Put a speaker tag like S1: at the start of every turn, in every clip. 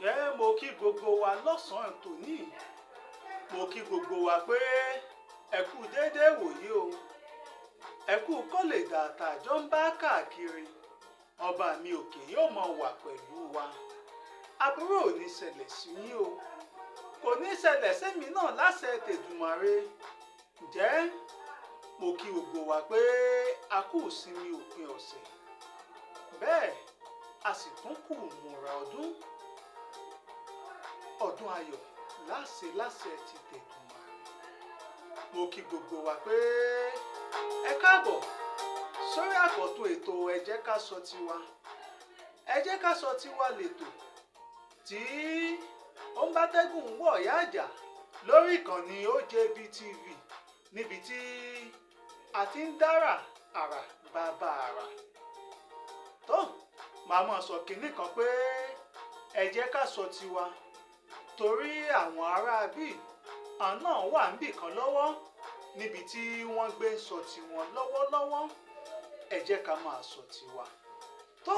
S1: Ǹjẹ́ mo kí gbogbo wa lọ́sàn-án tòní, mo kí gbogbo wa pé ẹ kú déédéé wòyí o, ẹ kú kó lè dàtà jọ ń bá káàkiri, ọba mi òkè yóò mọ wà pẹ̀lú wa, aburú ò ní ṣẹlẹ̀ sí yín o, kò ní ṣẹlẹ̀ sẹ́mi náà láṣẹ tèdùmàrè. Ǹjẹ́ mo kí gbogbo wa pé a kú ìsinmi òpin ọ̀sẹ̀, bẹ́ẹ̀ a sì tún kù múra ọdún ayọ̀ láṣẹ ti tèdùmàrè. Mo kí gbogbo wa pé ẹ káàbọ̀ sórí àkọ́tún ètò ẹ jẹ́ ká sọ tiwa. Ẹ jẹ́ ká sọ tiwa lètò tí ó ń bá tẹ́gùn wọ̀ ọ̀yá àjà lórí ìkànnì OJB TV, níbi tí a ti ń dára àrà bàbá àrà. Tó màá mọ̀ sọ kinní kan pé ẹ jẹ́ ká sọ tiwa, torí àwọn ará bíi àná wà níbì kan lọ́wọ́ níbi tí wọ́n gbé ń sọ tiwọn lọ́wọ́lọ́wọ́. Ẹ jẹ́ ká máa sọ tiwa. Tó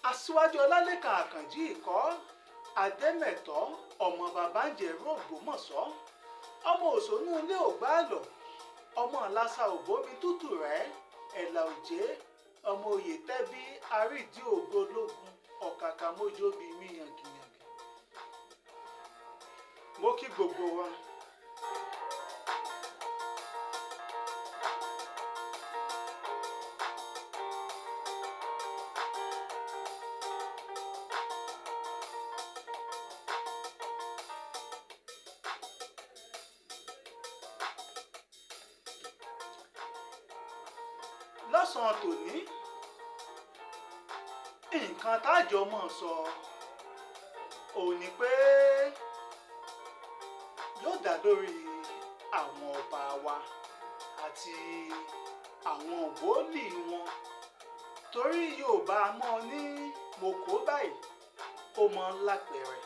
S1: Aṣiwaju Olalekan Akanji ikọ́ Ademeto ọmọ bàbá ń jẹ̀rú Ògbómọ̀ṣọ́, ọmọ òṣónú ilé ògbálọ̀, ọmọ lásà òbómi tútù rẹ̀ ẹ̀là òjé, ọmọ oyè tẹ́bí àrídìí ògbólógún ọ̀kàkà mójóbi mí yàngìyàngì. Mo kí gbogbo wa. Lọ́sàn-án tòní, nǹkan tájọ mọ̀ sọ òun ni pé yóò dá lórí àwọn ọba wa àti àwọn wòlíì wọn, torí Yorùbá mọ̀ ní mo kó báyìí ó mọ lápẹẹrẹ.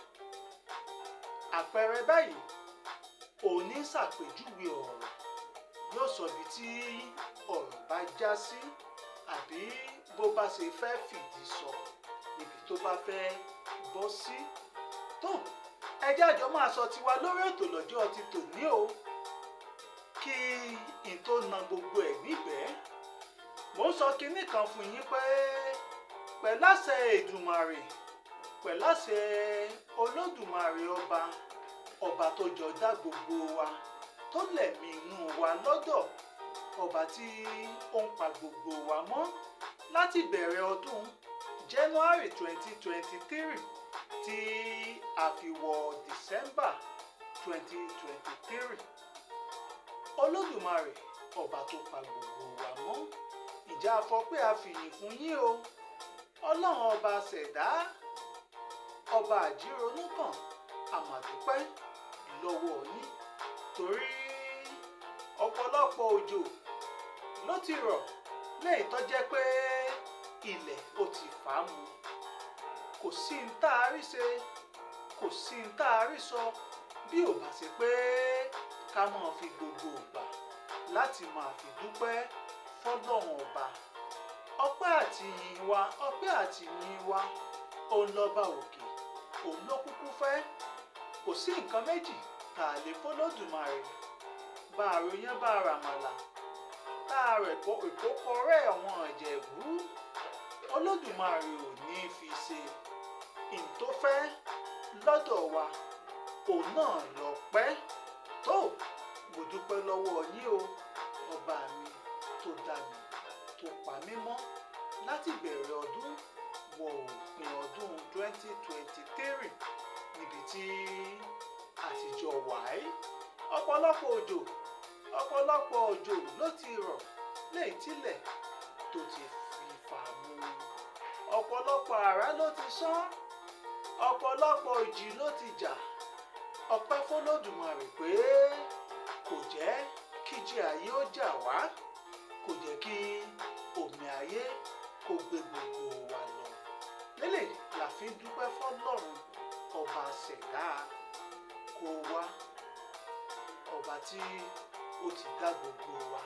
S1: Àpẹẹrẹ báyìí òun ní ṣàpèjúwe ọ̀rọ̀, yóò sọ ibi tí ọ̀rọ̀ bá já sí àbí bó bá ṣe fẹ́ fìdí sọ níbi tó bá fẹ́ bọ́ sí. Tó ẹ jẹ́ àjọ máa sọ tiwa lórí ètò lọ́jọ́ ti tòní o, kí n tó na gbogbo ẹ̀ níbẹ̀. Mo ń sọ kinní kan fún yín pé pẹ̀láṣẹ Èdùmàrè, pẹ̀láṣẹ Olódùmarè ọba tó jọ dá gbogbo wa, tó lẹ̀mí inú wa lọ́dọ̀, ọba tí ó ń pa gbogbo wa mọ́ láti bẹ̀rẹ̀ ọdún January 2023 tí a fi wọ December 2023. Olódùmarè ọba tó pa gbogbo wa mọ́, ìjà àfọpẹ́ àfìyìn fún yín o. Ọlọ́run ọba ṣẹ̀dá, ọba àjíronúkàn, àmàdúpẹ́ lọ́wọ́ yín, torí ọ̀pọ̀lọpọ̀ òjò ló ti rọ̀ lẹ́yìn tó jẹ́ pé ilẹ̀ ó ti fà á mu. Kò sí ń tá a rí ṣe, kò sí ń tá a rí sọ bí ò bá ṣe pé ká máa fi gbogbo ìgbà láti máa fi dúpẹ́ fọ́lọ́run ọba. Ọpẹ́ àti ìyìn wa òun lọ́ba òkè, òun ló kúkú fẹ́. Kò sí nǹkan méjì tá a lè fọ́lọ́dùmarè. Bá a ròyìn bá a ràmàlà, tá a rẹ̀ ìkókọrẹ́ àwọn Ìjẹ̀bú, Olódùmarè ò ní fi ṣe tó fẹ́ lọ́dọ̀ wa, òun náà lọ́pẹ́. Tó mo dúpẹ́ lọ́wọ́ yín o, ọba mi tó dá mi, tó pa mí mọ́ láti bẹ̀rẹ̀ ọdún wọ òpin ọdún 2023 níbi tí àtijọ́ wáyé. Ọ̀pọ̀lọpọ̀ òjò ló ti rọ̀ lẹ́yìn tílẹ̀ tó ti fi fà mu. Ọ̀pọ̀lọpọ̀ àrá ló ti sán, ọ̀pọ̀lọpọ̀ ìjì ló ti jà. Ọpẹ́ f'Olódùmarè pé kò jẹ́ kíjì ayé ó jà wá, kò jẹ́ kí omi ayé kó gbé gbogbo wa lọ. Lélẹ̀ la fi ń dúpẹ́ f'Ọlọ́run ọba tí ó ti dá gbogbo wa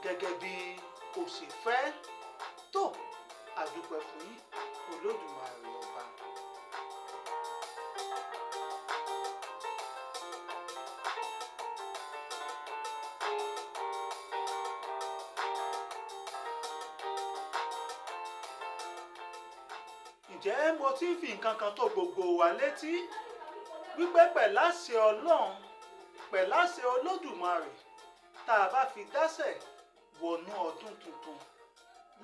S1: gẹ́gẹ́ bí ó ṣe fẹ́. Tó àdúpẹ́ fún yín Olódùmarè ọba. Ǹjẹ́ mo ti ń fi nǹkan kan tó gbogbo wa létí wípé pẹ̀láṣẹ Ọlọ́run, pẹ̀láṣẹ Olódùmarè, tá a bá fi dásẹ̀ wọnú ọdún tuntun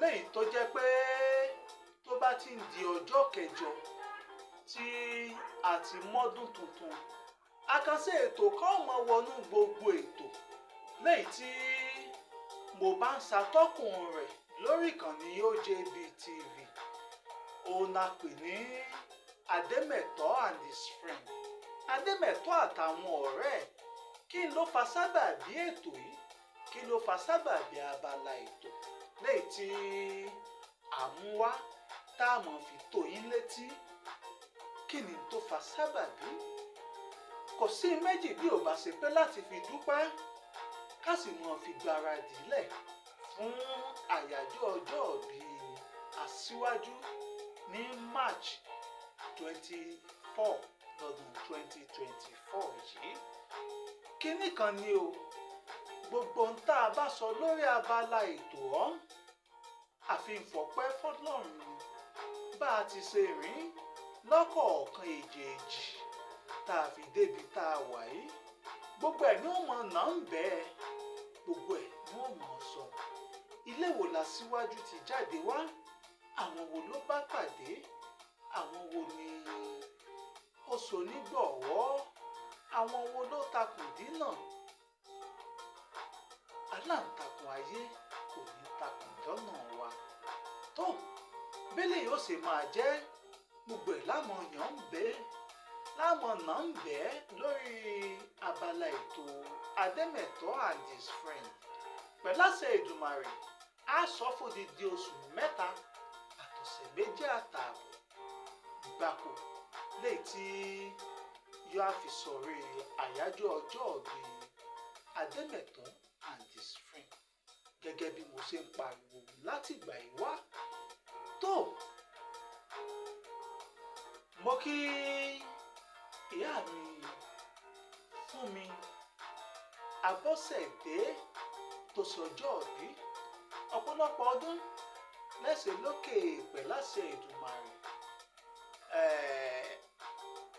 S1: léyìí tó jẹ́ pé tó bá ti ń di ọjọ́ kẹjọ tí a ti mọ́dún tuntun, àkànṣe ètò kan máa wọnú gbogbo ètò léyìí tí mo bá ń ṣàtọ́kùn rẹ̀ lórí ìkànnì OJB TV. Òun la pè ní Ademeto and his friend. Ademeto àtàwọn ọ̀rẹ́ ẹ̀. Kí ló fa sábàbí ètò yìí? Kí ló fa sábàbí abala ètò léyìí tí à ń wá tá a mọ̀ fi tó yín létí? Kí ni tó fa sábàbí? Kò sí méjì bí ò bá ṣe pé láti fi dúpẹ́ ká sì mọ̀ fi gbáradì lẹ̀ fún àyájọ́ ọjọ́ ìbí Aṣiwaju ní March 24 lọ́dún 2024 yìí. Kínní kan ni o, gbogbo ń tá a bá sọ lórí abala ètò ọ̀hún àfi ìfọ̀pẹ́ fọ́lọ́run ni bá a ti ṣe rìn lọ́kọ̀ọ̀kan èjèèjì tá a fi débi tá a wà yìí. Gbogbo ẹ̀ ní ó mọ̀ náà ń bẹ́ẹ̀, gbogbo ẹ̀ ní ó mọ̀ sọ. Ilé wo l'Aṣiwaju ti jáde wá? Àwọn wo ló bá pàdé? Àwọn wo ni ó so nígbọ̀wọ́? Àwọn wo ló takùn dínà? Aláǹtakùn ayé kò ní takùn dọ́nà wa. Tó bẹ́lẹ̀ yóò ṣe máa jẹ́ gbogbo ẹ̀ láwọn èèyàn ń bẹ́ láwọn náà ń bẹ́ lórí abala ètò Ademeto and his friend. Pẹ̀láṣẹ Èdùmàrè á sọ fódìdí oṣù 3 àtọ̀sẹ̀ 2 àtààbọ̀ gbáko léyìí tí yóò á fi sọ̀rí àyájọ́ ọjọ́ ìbí Ademeto and his friend gẹ́gẹ́ bí mo ṣe ń pariwo láti ìgbà yìí wá. Tó mo kí ìyá mi fún mi Abọ́sẹ̀dé tó sọjọ́ ìbí, ọ̀pọ̀lọpọ̀ ọdún lẹ́sẹ̀ lókè pẹ̀láṣẹ Èdùmàrè.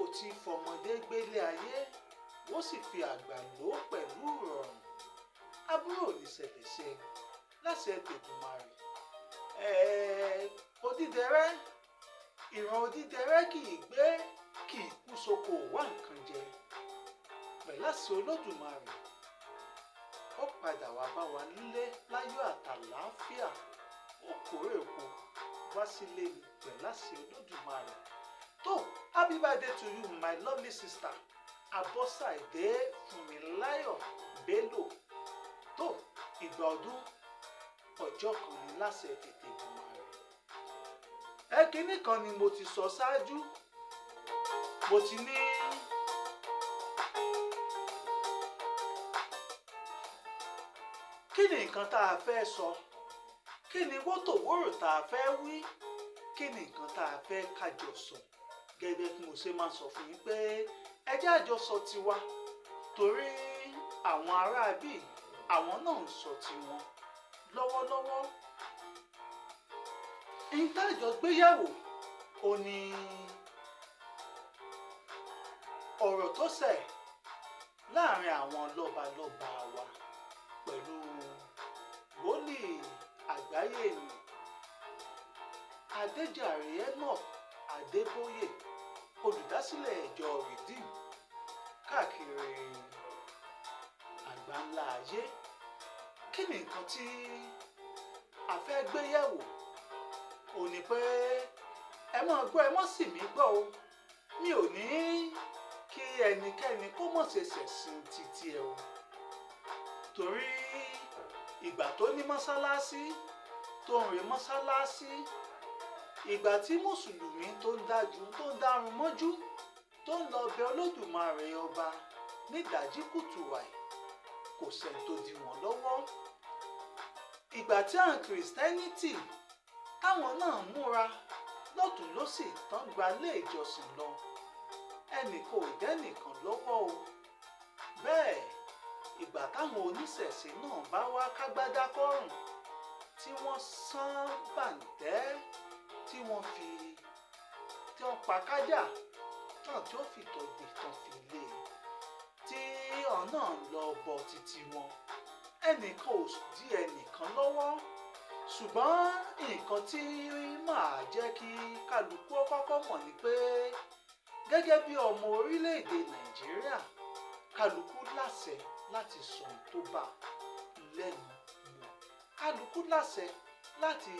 S1: Ó ti fọmọdé gbélé ayé, wọ́n sì fi àgbà lò ó pẹ̀lú ìrọ̀rùn. Àbúrò ní ṣẹlẹ̀ṣẹ láṣẹ Èdùmàrè. Odídẹrẹ́, ìran odídẹrẹ́ kì í gbé, kì í kú sóko wá nǹkan jẹ. Pẹ̀láṣẹ Olódùmarè, ó padà wá bá wa nílé láyọ̀ àtàlàáfíà. Ó kórè oko wá sílé mi pẹ̀láṣẹ Olódùmarè. Tó, happy birthday to you my lovely sister Abọ́sẹ̀dé Fúnmiláyọ̀ Bello. Tó, ìgbà ọdún ọjọ́ kan ní láṣẹ tètè Èdùmàrè. Kínní kan ni mo ti sọ ṣáájú, mo ti ní kí ni nǹkan tá a fẹ́ sọ, kí ni wótòwórò tá a fẹ́ wí, kí ni nǹkan tá a fẹ́ kájọ sọ. Gẹ́gẹ́ bí mo ṣe máa sọ fún yín pé ẹ jẹ́ àjọsọ tiwa, torí àwọn aráabí àwọn náà ń sọ tiwọn lọ́wọ́lọ́wọ́. Ìtajọ gbéyàwó ò ní ọ̀rọ̀ tó ṣẹ̀ láàrin àwọn lọ́balọ́ba wa pẹ̀lú wòlíì àgbáyé ni Adéjàre Enoch Adébóyè, olùdásílẹ̀ ìjọ Redeem káàkiri àgbáńlá ayé. Kí ni nǹkan tí a fẹ́ gbé yẹ̀wò? Ó ní pé ẹ máa gbọ́, ẹ má sì mí gbọ́ o. Mi ò ní kí ẹnikẹ́ni kó mọ̀ ṣe ṣẹ̀sìn títí ẹ o. Torí ìgbà tó ní mọ́sálásí tó ń re mọ́sálásí, ìgbà tí mùsùlùmí tó ń dájú tó ń dárun mọ́jú tó ń lọ bẹ Olódùmarè ọba nídàájí kùtù wàyí kò sẹ́ni tó dí wọn lọ́wọ́. Ìgbà tí àwọn kìrìsìtẹ́nìtì táwọn náà múra lọ́tùn lósì tán gba ilé ìjọsìn lọ, ẹnìkan ò dẹ́nìkan lọ́wọ́ o. Bẹ́ẹ̀ ìgbà táwọn oníṣẹ̀ṣe náà bá wá kágbádá kọ́rùn tí wọ́n sán bàǹtẹ́ tí wọ́n pa kájà náà tí ó fi tọ̀gbìn tán fi lé tí ọ̀nà lọ bọ títí wọn, ẹnìkan ò dí ẹnìkan lọ́wọ́. Ṣùgbọ́n nǹkan tí màá jẹ́ kí kálukú kọ́kọ́ mọ̀ ni pé gẹ́gẹ́ bí ọmọ orílẹ̀-èdè Nàìjíríà, kálukú láṣẹ láti sọ ohun tó bá lẹ́nu mu. Kálukú láṣẹ láti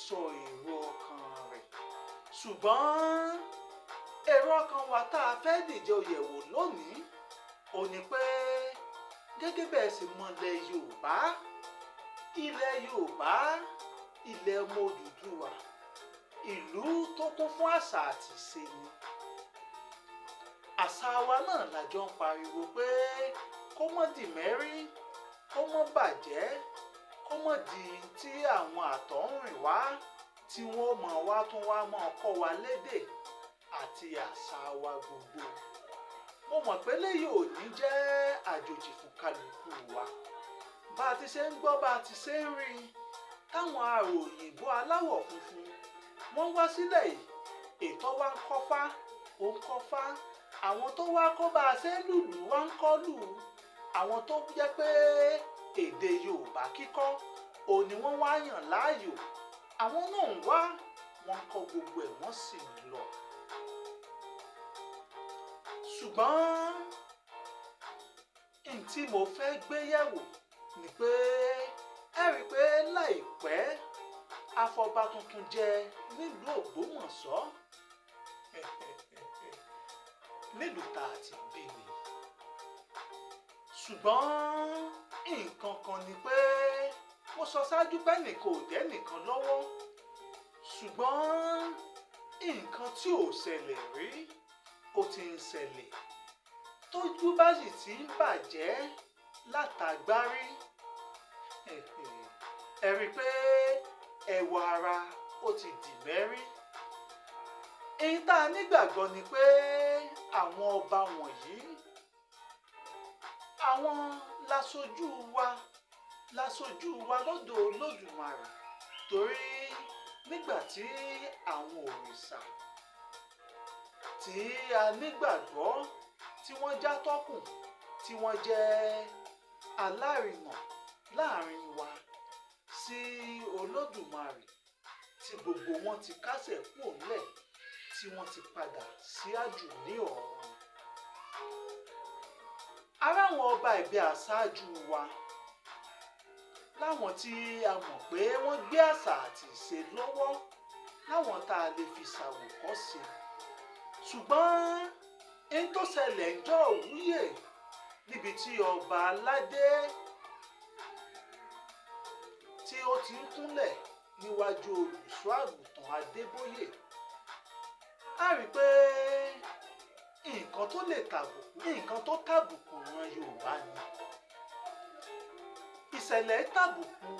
S1: sọ èrò ọkàn rẹ̀. Ṣùgbọ́n èrò ọkàn wa tá a fẹ́ dìjọ yẹ̀wò lónìí ò ní pé gẹ́gẹ́ bẹ́ẹ̀ sì mọ̀ ilẹ̀ Yorùbá, ilẹ̀ ọmọ Odùduwà, ìlú tó kún fún àṣà àti ìṣe ni. Àṣà wa náà lájọ ń pariwo pé kó mọ́ di mẹ́rí, kó mọ́ bàjẹ́, kó mọ́ di tí àwọn àtọ̀húnrìnwá tí wọ́n mọ̀ wá tún wá mọ́ kọ́ wa lédè àti àṣà wa gbogbo. Mo mọ̀ pé léyìí ò ní jẹ́ àjòjì fún kálukú wa. Bá a ti ṣe ń gbọ́, bá a ti ṣe ń rí táwọn òyìnbó aláwọ̀ funfun wọ́n wá sílẹ̀ yìí, ètò wa ń kọ́fá, ó ń kọ́fá. Àwọn tó wá kọ́ bá a ṣe ń lùlù wá ń kọ́ lù. Àwọn tó jẹ́ pé èdè Yorùbá kíkọ́ òun ni wọ́n wá yàn láàyò, àwọn náà ń wá, wọ́n kọ́ gbogbo ẹ̀, wọ́n sì ń lọ. Ṣùgbọ́n tí mo fẹ́ gbé yẹ̀wò ni pé ẹ rí i pé láìpẹ́ afọba tuntun jẹ nílùú Ògbómọ̀ṣọ́ nílùú tá a ti bí mi. Ṣùgbọ́n nǹkan kan ni pé mo sọ ṣáájú pé nìkan ò dẹ́ nìkan lọ́wọ́. Ṣùgbọ́n nǹkan tí ò ṣẹlẹ̀ rí ó ti ń ṣẹlẹ̀. Tójú bá sì ti ń bàjẹ́ látàgbárí, ẹ rí i pé ẹwà ara ó ti dì mẹ́rí. Èyí tá a nígbàgbọ́ ni pé àwọn ọba wọ̀nyí, àwọn láṣojú wa lọ́dọ̀ Olódùmarè. Torí nígbà tí àwọn òrìṣà tí a nígbàgbọ́ tí wọ́n já tọ́kùn, tí wọ́n jẹ́ alárinà láàrin wa sí Olódùmarè, tí gbogbo wọn ti kásẹ̀ kúrò ńlẹ̀, tí wọ́n ti padà sí àjù ní ọ̀run. Ará àwọn ọba ẹ̀bẹ̀ àṣáájú wa láwọn tí a mọ̀ pé wọ́n gbé àṣà àti ìṣe lọ́wọ́, láwọn tá a lè fi ṣàwòkọ́ṣe. Ṣùgbọ́n ẹni tó ṣẹlẹ̀ ń jọ́ òwúyè níbi tí ọba aládé tí ó ti ń kúnlẹ̀ níwájú olùṣọ́ àgùntàn Adébóyè, a rí i pé nǹkan tó lè tàbùkù, nǹkan tó tàbùkù ran Yorùbá ni. Ìṣẹ̀lẹ̀ tàbùkù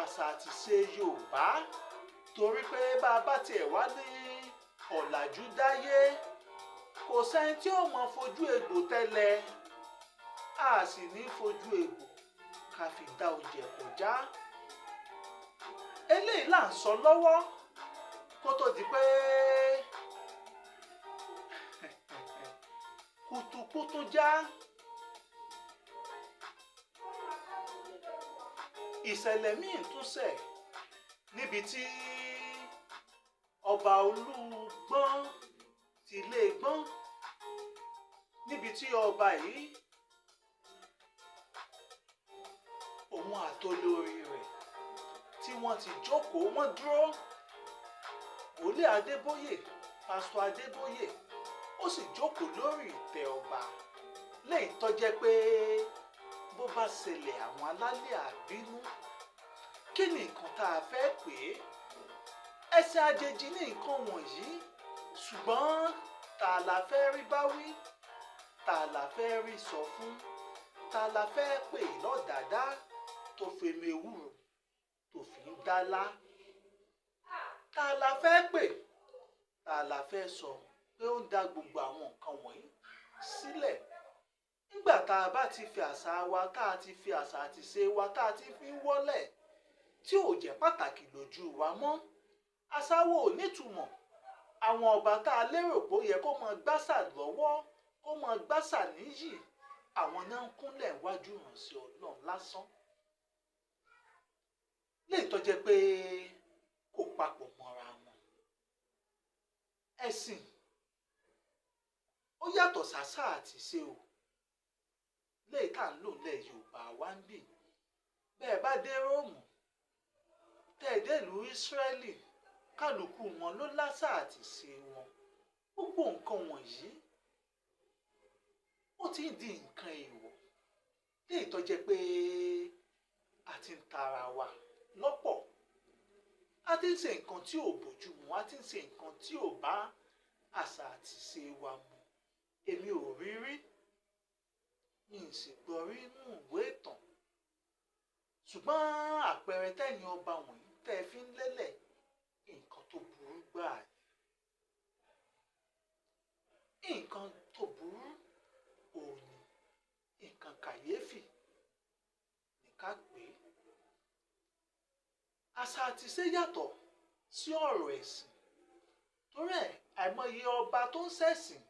S1: àṣà àti ìṣe Yorùbá torí pé bá a bá tiẹ̀ wá ní ọ̀làjú dáyé, kò sẹ́ni tí ó mọ fojú egbò tẹ́lẹ̀, a sì ní fojú egbò ká fi dá oúnjẹ kọjá. Eléyìí là ń sọ lọ́wọ́ kó tó di pé kùtùkùtù já. Ìṣẹ̀lẹ̀ míì tún ṣẹ̀ níbi tí ọba Olúgbọ́n ti lé gbọ́n, níbi tí ọba yìí òun àtolórí rẹ̀ tí wọ́n ti jókòó, wọ́n dúró. Wòlíì Adébóyè, pásítọ̀ Adébóyè, ó sì jókòó lórí ìtẹ́ ọba, lẹ́yìn tó jẹ́ pé bó bá ṣẹlẹ̀ àwọn alálẹ̀ àbínú. Kí ni nǹkan tá a fẹ́ pè é? Ẹ̀sìn àjèjì ní nǹkan wọ̀nyí, ṣùgbọ́n tá a la fẹ́ rí bá wí? ta la fẹ́ rí sọ fún, ta la fẹ́ pè lọ́dàdá tó fèmí ewúro tó fi ń dálá, ta la fẹ́ pè, ta la fẹ́ sọ pé ó ń da gbogbo àwọn nǹkan wọ̀nyí sílẹ̀. Nígbà tá a bá ti fi àṣà wa, tá a ti fi àṣà àti ìṣe wa, tá a ti fi wọ́lẹ̀ tí ò jẹ́ pàtàkì lójú wa mọ́, àṣà wo ò nítumọ̀. Àwọn ọba tá a lérò pé ó yẹ kó máa gbàṣà lọ́wọ́, kó máa gbàṣà níyì, àwọn náà ń kúnlẹ̀ wájú ìránṣẹ́ Ọlọ́run lásán. Léyìí tó jẹ́ pé kò papọ̀ mọ́ra wọn. Ẹ̀sìn ó yàtọ̀ sàṣà àti ìṣe o. Léyìí tá à ń lò nílẹ̀ Yorùbá wa ń bì. Bẹ́ẹ̀ bá dé Róòmù, tẹ́ ẹ dé ìlú Ísírẹ́lì, kálukú wọn ló láṣà àti ìṣe wọn. Gbogbo nǹkan wọ̀nyí ó ti ń di nǹkan èèwọ̀. Léyìí tó jẹ́ pé a ti ń tara wa lọ́pọ̀. A ti ń ṣe nǹkan tí ò bójú mu, a ti ń ṣe nǹkan tí ò bá àṣà àti ìṣe wa mu. Èmi ò rí rí, mi ì sì gbọ́ rí nínú ìwé ìtàn. Ṣùgbọ́n àpẹẹrẹ tẹ́yin ọba wọ̀nyí tẹ́ ẹ fi ń lélẹ̀, nǹkan tó burú gbáà ni. Nǹkan tó burú òun ni, nǹkan kàyéfì ní ká pè é. Àṣà àti ìṣe yàtọ̀ sí ọ̀rọ̀ ẹ̀sìn. Torí ẹ̀, àìmọye ọba tó ń ṣẹ̀sìn,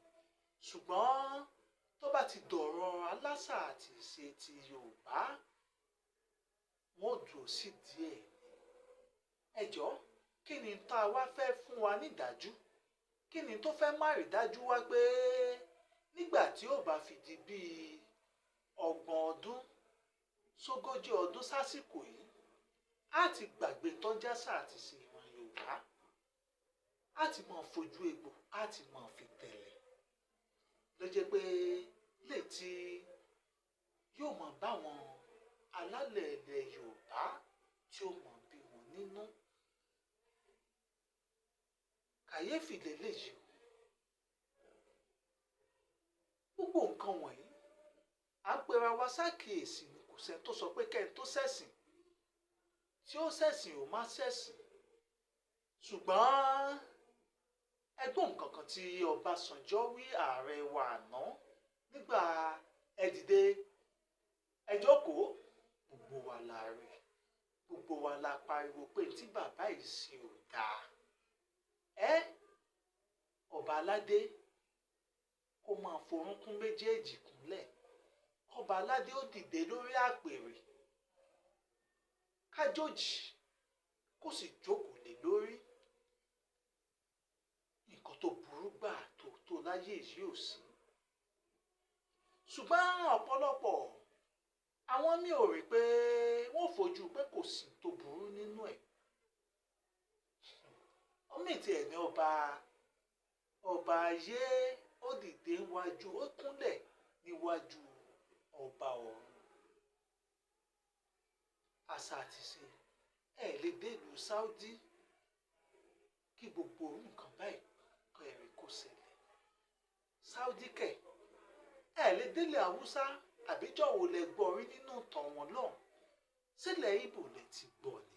S1: ṣùgbọ́n tó bá ti dọ̀rọ̀ aláṣà àti ìṣe ti Yorùbá, wọ́n dúró sí díẹ̀. Ẹ jọ̀ọ́, kí ni tá a wá fẹ́ fún wa nídàájú? Kí ni tó fẹ́ má rí dájú wá pé nígbà tí ó bá fi di bíi 30 ọdún sógójì ọdún sásìkò yìí, á ti gbàgbé tọ́jásà àti ìṣe ìran Yorùbá, á ti máa fojú egbò, á ti máa fi tẹ̀lẹ̀. Ló jẹ́ pé létí yóò máa bá wọn alálẹ̀ ilẹ̀ Yorùbá tí ó mọ̀ bí wọn nínú. Kàyéfì lélẹ́yìí. Gbogbo nǹkan wọ̀nyí à ń pera wa ṣàkíyèsí ni, kò sẹ́ni tó sọ pé kẹ́ni tó ṣẹ̀sìn tí ó ṣẹ̀sìn ò má ṣẹ̀sìn. Ṣùgbọ́n ẹgbọ́n nǹkan kan tí Ọbásanjọ́ wí, ààrẹ wa àná, nígbà ẹ dìde ẹ jókòó, gbogbo wa la rí, gbogbo wa la pariwo pé tí bàbá yìí ṣe ò dáa. Ọba aládé kó máa forúnkún méjèèjì kúnlẹ̀, ọba aládé ó dìde lórí àpèrè, kájòjì kó sì jókòó lé lórí. Nǹkan tó burú gbà tó láyé yìí ò sí. Ṣùgbọ́n ọ̀pọ̀lọpọ̀ àwọn mi ò rí pé wọ́n fojú pé kò sí tó burú nínú ẹ̀. Omi tí ẹ̀ ní ọba ayé ó dìde níwájú, ó kúnlẹ̀ níwájú ọba ọ̀run. Àṣà àti ìṣe ẹ̀ lè dé ìlú Saudi kí gbogbo nǹkan báyìí kọ́ ẹ̀rí kó ṣẹlẹ̀. Saudi kẹ̀ ẹ̀ lè délé Haúsá, àbíjọ́ wo lẹ gbọ́ rí nínú ìtàn wọn náà? Sílẹ̀ Ìgbò lẹ ti gbọ́ ni.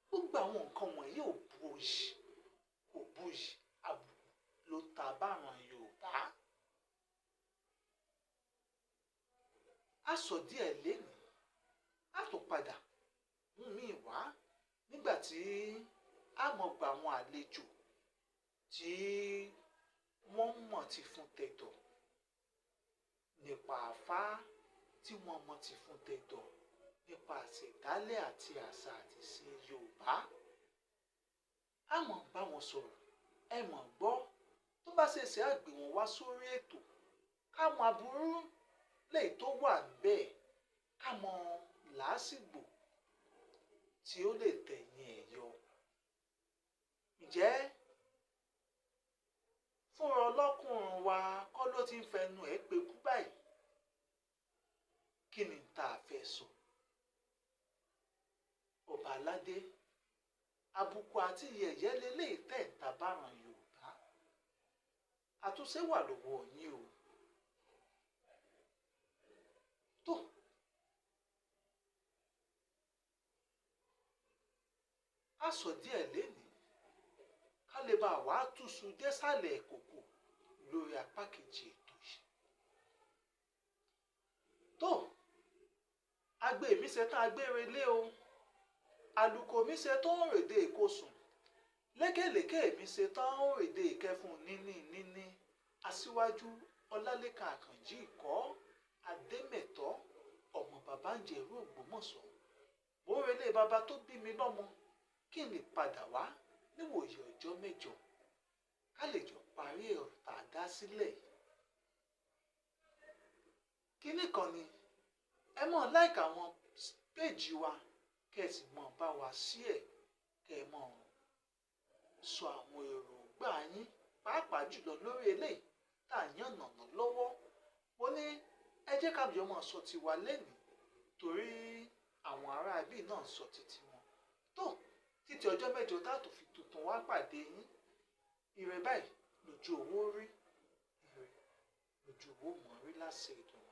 S1: Gbogbo àwọn nǹkan wọ̀nyí ò buyì, àbùkù ló ta báwọn Yorùbá. A sọ díẹ̀ lénìí, a tó padà mú mi wá nígbà tí a mọ̀ gba àwọn àlejò tí wọ́n mọ̀ ti fún tẹ̀dọ̀ nípa Àfá, tí wọ́n mọ̀ ti fún tẹ̀dọ̀ nípa àṣẹ̀dálẹ̀ àti àṣà àti ìṣe Yorùbá. A mọ̀ bá wọn sọ̀rọ̀, ẹ mọ̀ gbọ́, tó bá ṣèṣe àgbè wọn wá sórí ètò, káwọn aburú léyìí tó wà níbẹ̀, káwọn làásìgbò tí ó lè tẹ̀yìn ẹ̀ yọ. Ǹjẹ́ fúnra ọlọ́kùnrin wa kọ́ ló ti ń fẹnu ẹ̀ pé kú báyìí? Kí ni tá a fẹ́ sọ? Ọba aládé, àbùkù àti yẹ̀yẹ́ lélẹ́yìí tẹ̀ ń ta báran Yorùbá. Àtúnṣe wà lọ́wọ́ yín o. ká sọ díẹ̀ lénìí ká lè bá wàá túṣu désàlẹ̀ ìkòkò lórí apá kejì ètò yìí. tó agbe mi ṣe tán agbérelé o, àlùkò mi ṣe tán ó rèdè ìkosùn, lékèlékè mi ṣe tán ó rèdè ìkẹfun níní Aṣiwaju Olalekan Akanji ikọ́ Ademeto ọmọ bàbá ń jẹ̀rú Ògbómọ̀ṣọ́. Mo ń relé bàbá tó bí mi lọ́mọ kí n lè padà wá níwòye ọjọ́ mẹ́jọ ká lè jọ parí ọ̀rọ̀ tá a dá sílẹ̀ yìí. Kínní kan ni ẹ mọ̀ láìka àwọn péèjì wa kẹ́ ẹ sì mọ̀ bá wa sí ẹ̀ kẹ́ ẹ mọ̀ sọ àwọn èròǹgbà yín pàápàá jùlọ lórí eléyìí tá à ń yànnàná lọ́wọ́. Mo ní ẹ jẹ́ ká jọ máa sọ tiwa lénìí torí àwọn ará ibí náà sọ títí wọn. tó títí ọjọ́ mẹ́jọ tá a tó fi tuntun wá pàdé yín. Ire báyìí lójú owó rí, ire lójú owó mọ̀ rí láṣẹ ìdùnnú.